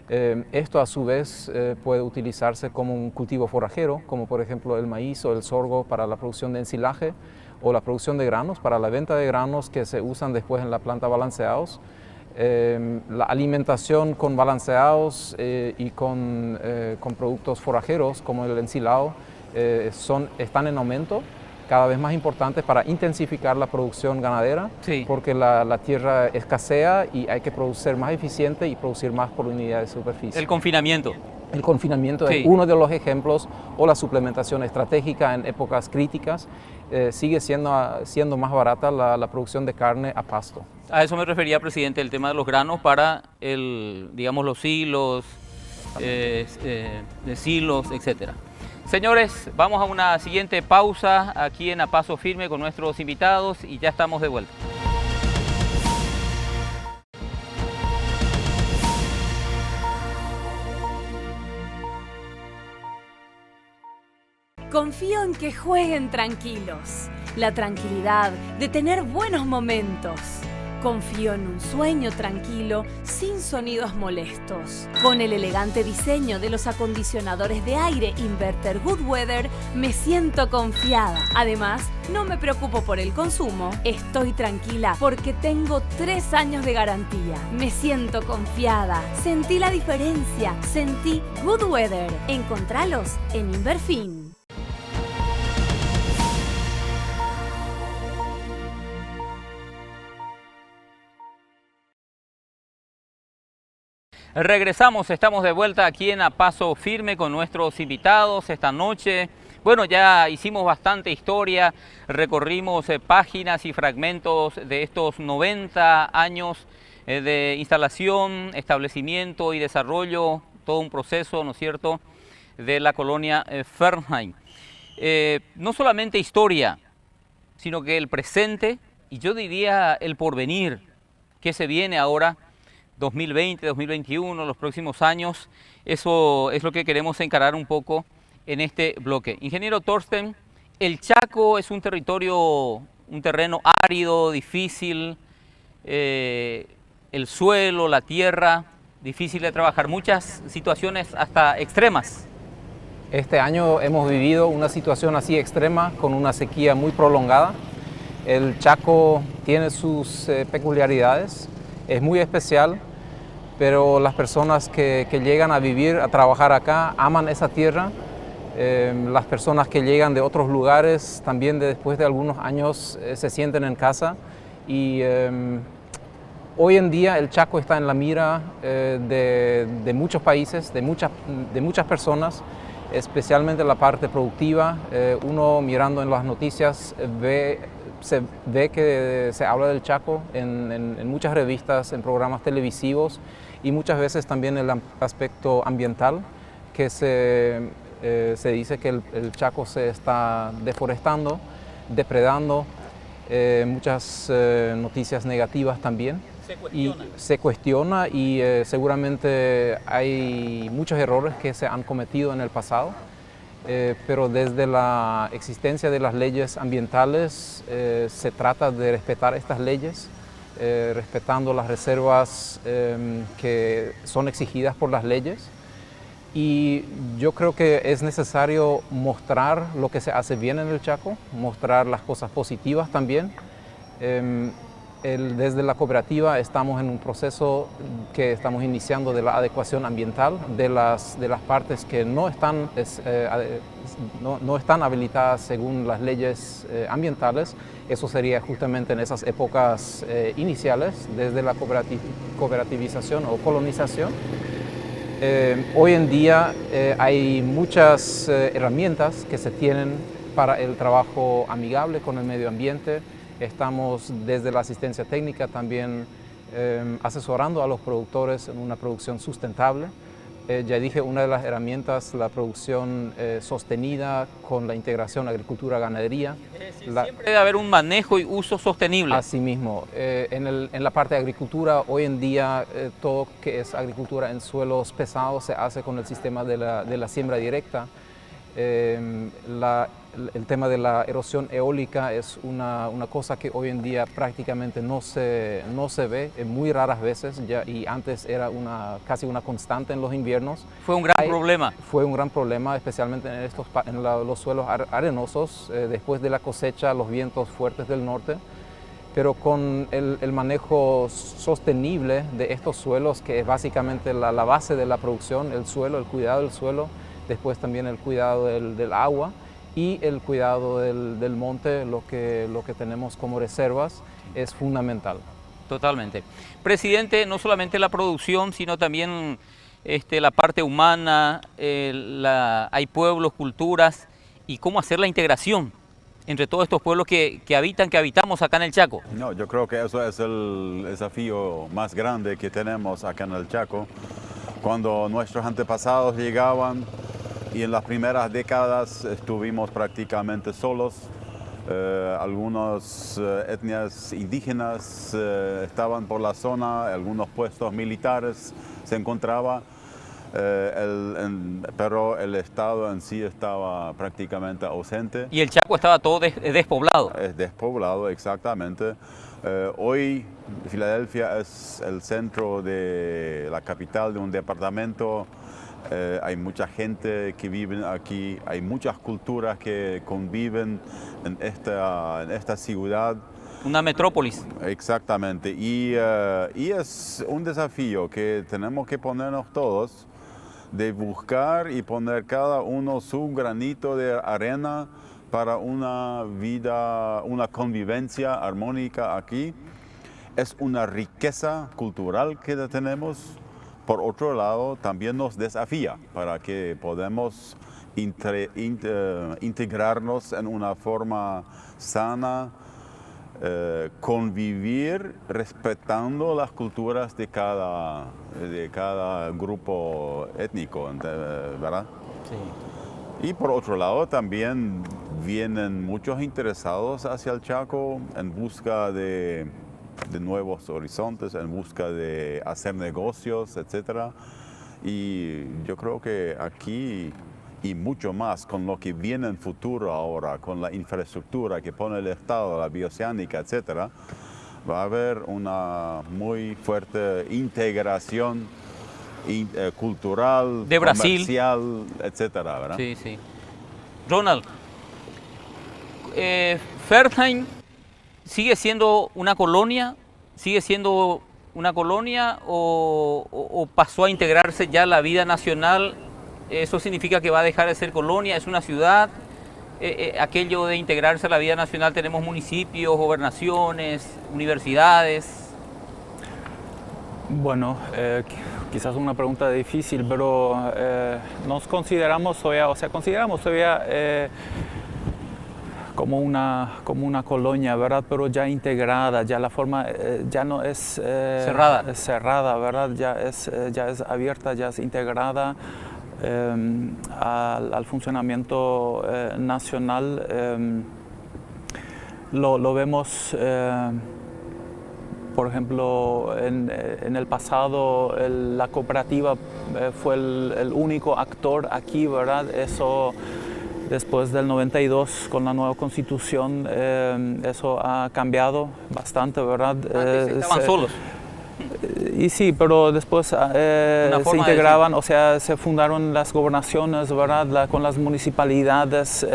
Esto a su vez puede utilizarse como un cultivo forrajero, como por ejemplo el maíz o el sorgo para la producción de ensilaje, o la producción de granos para la venta de granos que se usan después en la planta balanceados. La alimentación con balanceados y con productos forrajeros como el ensilado están en aumento. cada vez más importantes para intensificar la producción ganadera, Sí. porque la tierra escasea y hay que producir más eficiente y producir más por unidad de superficie. El confinamiento. El confinamiento Sí. es uno de los ejemplos, o la suplementación estratégica en épocas críticas. Sigue siendo más barata la producción de carne a pasto. A eso me refería, presidente, el tema de los granos para digamos, los silos, de silos, etcétera. Señores, vamos a una siguiente pausa aquí en A Paso Firme con nuestros invitados y ya estamos de vuelta. Confío en que jueguen tranquilos. La tranquilidad de tener buenos momentos. Confío en un sueño tranquilo, sin sonidos molestos. Con el elegante diseño de los acondicionadores de aire Inverter Good Weather, me siento confiada. Además, no me preocupo por el consumo. Estoy tranquila porque tengo 3 años de garantía. Me siento confiada. Sentí la diferencia. Sentí Good Weather. Encontralos en Inverfin. Regresamos, estamos de vuelta aquí en A Paso Firme con nuestros invitados esta noche. Bueno, ya hicimos bastante historia, recorrimos páginas y fragmentos de estos 90 años de instalación, establecimiento y desarrollo, todo un proceso, ¿no es cierto?, de la colonia Fernheim. No solamente historia, sino que el presente y yo diría el porvenir que se viene ahora, 2020, 2021, los próximos años, eso es lo que queremos encarar un poco en este bloque. Ingeniero Thorsten, el Chaco es un terreno árido, difícil, el suelo, la tierra, difícil de trabajar, muchas situaciones hasta extremas. Este año hemos vivido una situación así extrema con una sequía muy prolongada. El Chaco tiene sus peculiaridades, es muy especial, pero las personas que llegan a vivir, a trabajar acá, aman esa tierra. Las personas que llegan de otros lugares también después de algunos años se sienten en casa. Y hoy en día el Chaco está en la mira de muchos países, de muchas personas, especialmente la parte productiva. Uno mirando en las noticias se ve que se habla del Chaco en muchas revistas, en programas televisivos y muchas veces también el aspecto ambiental, que se dice que el Chaco se está deforestando, depredando, muchas noticias negativas también. Se cuestiona y seguramente hay muchos errores que se han cometido en el pasado. Pero desde la existencia de las leyes ambientales se trata de respetar estas leyes, respetando las reservas que son exigidas por las leyes. Y yo creo que es necesario mostrar lo que se hace bien en el Chaco, mostrar las cosas positivas también. Desde la cooperativa estamos en un proceso que estamos iniciando de la adecuación ambiental de las partes que no están habilitadas según las leyes ambientales. Eso sería justamente en esas épocas iniciales, desde la cooperativización o colonización. Hoy en día hay muchas herramientas que se tienen para el trabajo amigable con el medio ambiente. Estamos desde la asistencia técnica también asesorando a los productores en una producción sustentable. Ya dije, una de las herramientas, la producción sostenida con la integración agricultura-ganadería. Siempre debe haber un manejo y uso sostenible. Asimismo, en la parte de agricultura, hoy en día todo que es agricultura en suelos pesados se hace con el sistema de la siembra directa. El tema de la erosión eólica es una cosa que hoy en día prácticamente no se ve, muy raras veces, y antes era casi una constante en los inviernos. Fue un gran problema. Fue un gran problema, especialmente en los suelos arenosos, después de la cosecha, los vientos fuertes del norte. Pero con el manejo sostenible de estos suelos, que es básicamente la base de la producción, el suelo, el cuidado del suelo, después también el cuidado del agua y el cuidado del monte, lo que tenemos como reservas, es fundamental. Totalmente. Presidente, no solamente la producción, sino también la parte humana, hay pueblos, culturas, y cómo hacer la integración entre todos estos pueblos que habitamos acá en el Chaco. No, yo creo que eso es el desafío más grande que tenemos acá en el Chaco. Cuando nuestros antepasados llegaban y en las primeras décadas estuvimos prácticamente solos, algunas etnias indígenas estaban por la zona, algunos puestos militares se encontraban, pero el Estado en sí estaba prácticamente ausente. Y el Chaco estaba todo despoblado. Es despoblado, exactamente. Hoy Filadelfia es el centro de la capital de un departamento. Hay mucha gente que vive aquí, hay muchas culturas que conviven en esta ciudad. Una metrópolis. Exactamente, y es un desafío que tenemos que ponernos todos, de buscar y poner cada uno su granito de arena para una vida, una convivencia armónica aquí. Es una riqueza cultural que tenemos. Por otro lado, también nos desafía para que podamos integrarnos en una forma sana, convivir respetando las culturas de cada grupo étnico, ¿verdad? Sí. Y por otro lado, también vienen muchos interesados hacia el Chaco en busca de nuevos horizontes, en busca de hacer negocios, etc. Y yo creo que aquí y mucho más con lo que viene en futuro ahora, con la infraestructura que pone el Estado, la bioceánica, etc., va a haber una muy fuerte integración cultural, de Brasil, comercial, etc., ¿verdad? Sí, sí. Ronald, Fernheim ¿sigue siendo una colonia? ¿Sigue siendo una colonia o pasó a integrarse ya la vida nacional? ¿Eso significa que va a dejar de ser colonia? ¿Es una ciudad? Aquello de integrarse a la vida nacional, tenemos municipios, gobernaciones, universidades. Bueno, quizás una pregunta difícil, pero nos consideramos todavía como una colonia, ¿verdad? Pero ya integrada, ya la forma ya no es cerrada, ¿verdad? Ya es abierta, ya es integrada al funcionamiento nacional. Lo vemos, por ejemplo, en el pasado la cooperativa fue el único actor aquí, ¿verdad? Eso después del 92, con la nueva constitución, eso ha cambiado bastante, ¿verdad? Antes estaban solos. Y sí, pero después se integraban, o sea, se fundaron las gobernaciones, ¿verdad? Con las municipalidades.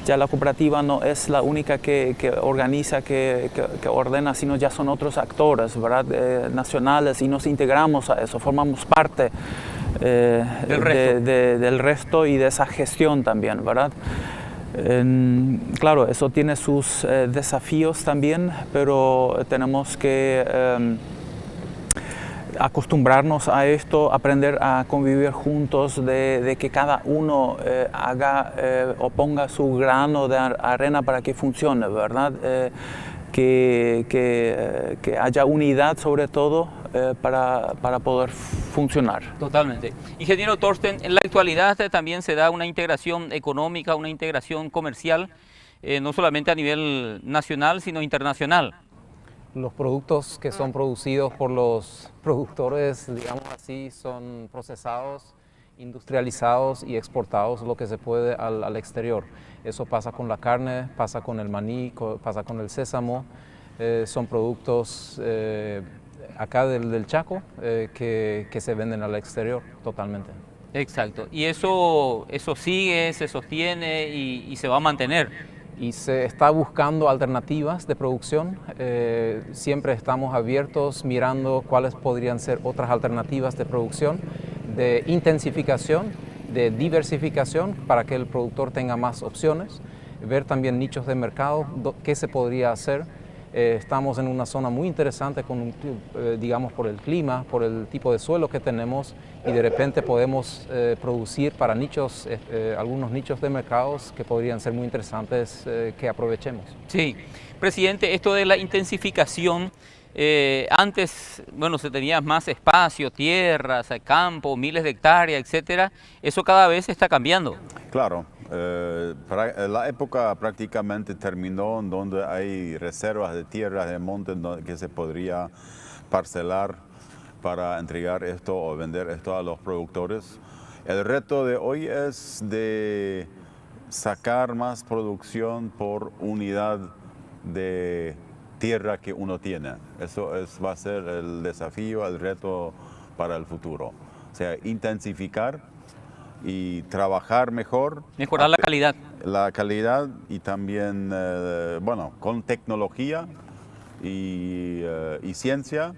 Ya la cooperativa no es la única que organiza, que ordena, sino ya son otros actores, ¿verdad? Nacionales, y nos integramos a eso, formamos parte del resto y de esa gestión también, ¿verdad? Claro, eso tiene sus desafíos también, pero tenemos que acostumbrarnos a esto, aprender a convivir juntos, de que cada uno haga o ponga su grano de arena para que funcione, ¿verdad? Que haya unidad sobre todo para poder funcionar. Totalmente. Ingeniero Thorsten, en la actualidad también se da una integración económica, una integración comercial, no solamente a nivel nacional, sino internacional. Los productos que son producidos por los productores, digamos así, son procesados, industrializados y exportados lo que se puede al exterior. Eso pasa con la carne, pasa con el maní, pasa con el sésamo. Son productos acá del Chaco que se venden al exterior totalmente. Exacto. Y eso sigue, se sostiene y se va a mantener. Y se está buscando alternativas de producción. Siempre estamos abiertos mirando cuáles podrían ser otras alternativas de producción, de intensificación de diversificación para que el productor tenga más opciones, ver también nichos de mercado, qué se podría hacer. Estamos en una zona muy interesante, digamos por el clima, por el tipo de suelo que tenemos, y de repente podemos producir para nichos, algunos nichos de mercados que podrían ser muy interesantes que aprovechemos. Sí, presidente, esto de la intensificación, antes, bueno, se tenía más espacio, tierras, campo, miles de hectáreas, etcétera. Eso cada vez está cambiando. Claro, la época prácticamente terminó en donde hay reservas de tierras, de montes que se podría parcelar para entregar esto o vender esto a los productores. El reto de hoy es de sacar más producción por unidad de tierra que uno tiene. Eso va a ser el desafío, el reto para el futuro. O sea, intensificar y trabajar mejor. Mejorar la calidad. La calidad y también, bueno, con tecnología y ciencia,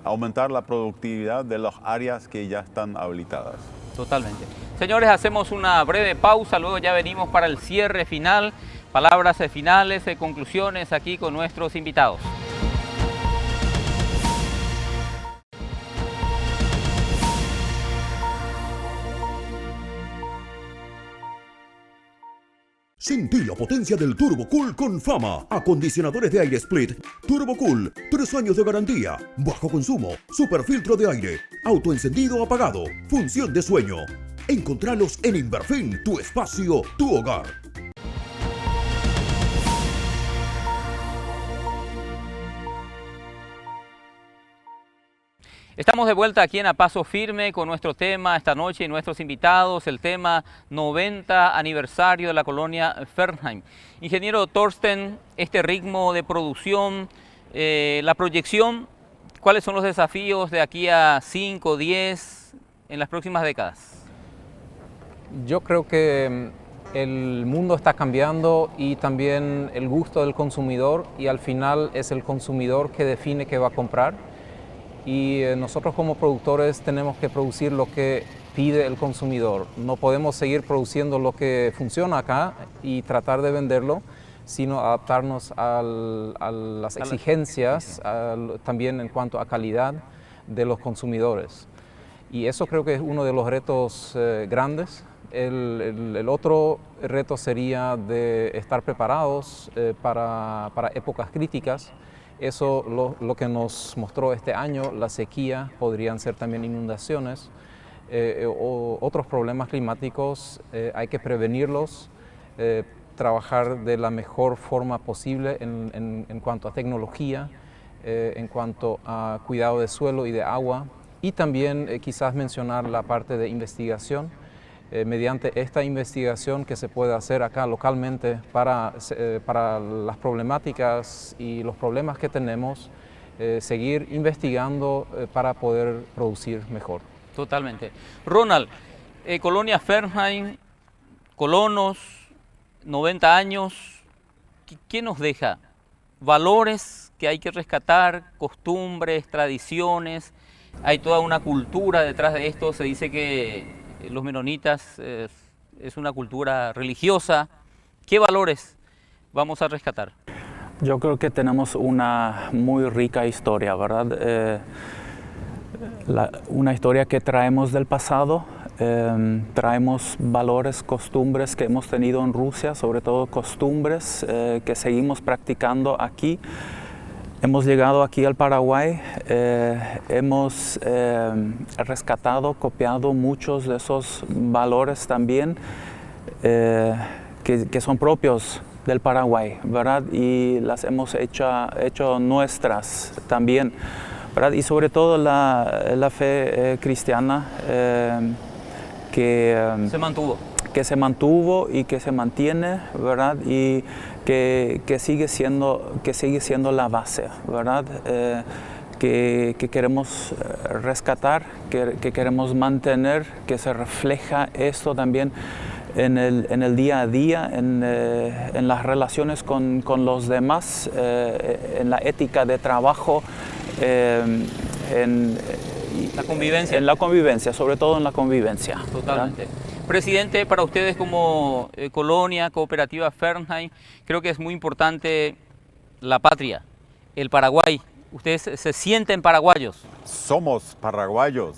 aumentar la productividad de las áreas que ya están habilitadas. Totalmente. Señores, hacemos una breve pausa, luego ya venimos para el cierre final. Palabras finales, conclusiones aquí con nuestros invitados. Sentí la potencia del Turbo Cool con Fama. Acondicionadores de aire split Turbo Cool, 3 años de garantía, bajo consumo, super filtro de aire, autoencendido apagado, función de sueño. Encontralos en Inverfin, tu espacio, tu hogar. Estamos de vuelta aquí en A Paso Firme con nuestro tema esta noche y nuestros invitados, el tema 90 aniversario de la colonia Fernheim. Ingeniero Thorsten, este ritmo de producción, la proyección, ¿cuáles son los desafíos de aquí a 5, 10 en las próximas décadas? Yo creo que el mundo está cambiando y también el gusto del consumidor, y al final es el consumidor que define qué va a comprar. Y nosotros como productores tenemos que producir lo que pide el consumidor. No podemos seguir produciendo lo que funciona acá y tratar de venderlo, sino adaptarnos a las exigencias también en cuanto a calidad de los consumidores. Y eso creo que es uno de los retos grandes. El otro reto sería de estar preparados para épocas críticas. Eso lo que nos mostró este año, la sequía, podrían ser también inundaciones o otros problemas climáticos. Hay que prevenirlos, trabajar de la mejor forma posible en cuanto a tecnología, en cuanto a cuidado de suelo y de agua, y también quizás mencionar la parte de investigación. Mediante esta investigación que se puede hacer acá localmente para las problemáticas y los problemas que tenemos, seguir investigando para poder producir mejor. Totalmente. Ronald, Colonia Fernheim, colonos, 90 años, ¿qué nos deja? Valores que hay que rescatar, costumbres, tradiciones, hay toda una cultura detrás de esto. Se dice que los menonitas es una cultura religiosa. ¿Qué valores vamos a rescatar? Yo creo que tenemos una muy rica historia, ¿verdad? Una historia que traemos del pasado, traemos valores, costumbres que hemos tenido en Rusia, sobre todo costumbres que seguimos practicando aquí. Hemos llegado aquí al Paraguay, hemos rescatado, copiado muchos de esos valores también que son propios del Paraguay, ¿verdad? Y las hemos hecho nuestras también, ¿verdad? Y sobre todo la fe cristiana que se mantuvo y que se mantiene, ¿verdad? Y que sigue siendo la base, ¿verdad? Que queremos rescatar, que queremos mantener, que se refleja esto también en el día a día, en las relaciones con los demás, en la ética de trabajo, La convivencia. En la convivencia, sobre todo en la convivencia. Totalmente. Presidente, para ustedes como colonia cooperativa Fernheim, creo que es muy importante la patria, el Paraguay. ¿Ustedes se sienten paraguayos? Somos paraguayos,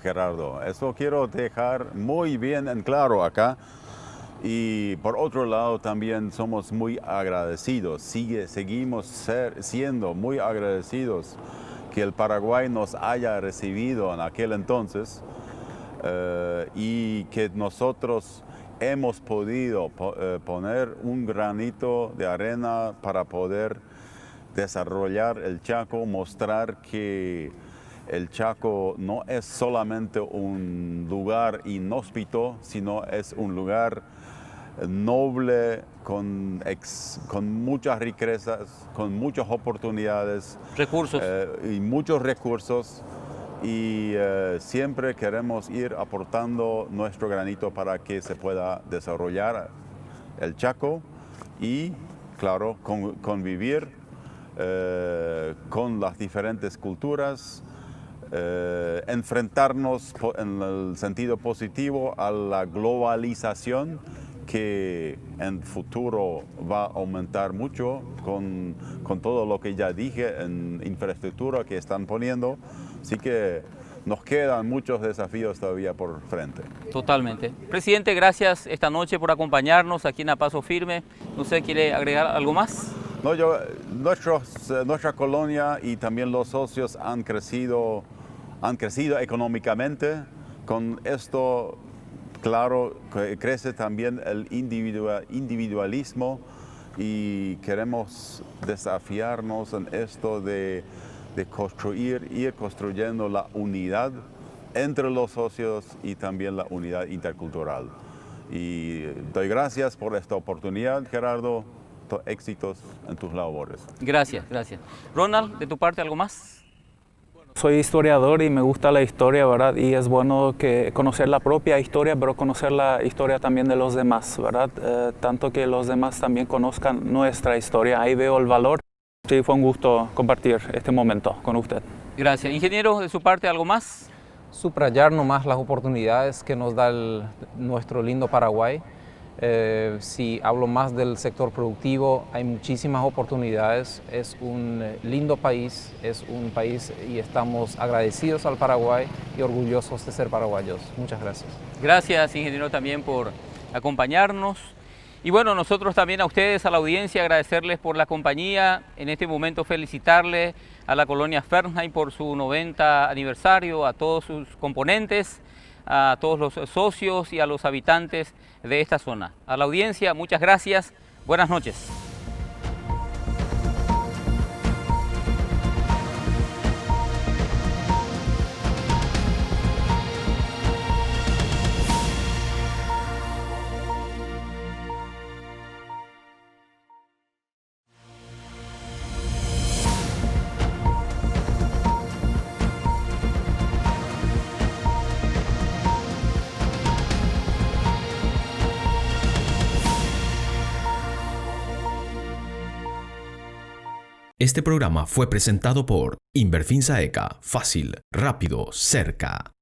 Gerardo. Eso quiero dejar muy bien en claro acá. Y por otro lado también somos muy agradecidos, seguimos siendo muy agradecidos que el Paraguay nos haya recibido en aquel entonces y que nosotros hemos podido poner un granito de arena para poder desarrollar el Chaco, mostrar que el Chaco no es solamente un lugar inhóspito, sino es un lugar noble, con muchas riquezas, con muchas oportunidades. Recursos. Y muchos recursos. Y siempre queremos ir aportando nuestro granito para que se pueda desarrollar el Chaco y, claro, convivir con las diferentes culturas, enfrentarnos en el sentido positivo a la globalización que en futuro va a aumentar mucho con todo lo que ya dije en infraestructura que están poniendo. Así que nos quedan muchos desafíos todavía por frente. Totalmente. Presidente, gracias esta noche por acompañarnos aquí en A Paso Firme. ¿No sé, quiere agregar algo más? No, nuestra colonia y también los socios han crecido económicamente. Con esto, claro, crece también el individualismo y queremos desafiarnos en esto de ir construyendo la unidad entre los socios y también la unidad intercultural. Y doy gracias por esta oportunidad, Gerardo. Éxitos en tus labores. Gracias, gracias. Ronald, de tu parte, ¿algo más? Soy historiador y me gusta la historia, ¿verdad? Y es bueno conocer la propia historia, pero conocer la historia también de los demás, ¿verdad? Tanto que los demás también conozcan nuestra historia. Ahí veo el valor. Sí, fue un gusto compartir este momento con usted. Gracias. Ingeniero, de su parte, ¿algo más? Subrayar nomás las oportunidades que nos da nuestro lindo Paraguay. Si hablo más del sector productivo, hay muchísimas oportunidades. Es un lindo país, es un país y estamos agradecidos al Paraguay y orgullosos de ser paraguayos. Muchas gracias. Gracias, ingeniero, también por acompañarnos. Y bueno, nosotros también a ustedes, a la audiencia, agradecerles por la compañía. En este momento felicitarle a la colonia Fernheim por su 90 aniversario, a todos sus componentes, a todos los socios y a los habitantes de esta zona. A la audiencia, muchas gracias. Buenas noches. Este programa fue presentado por Inverfinsa ECA. Fácil, rápido, cerca.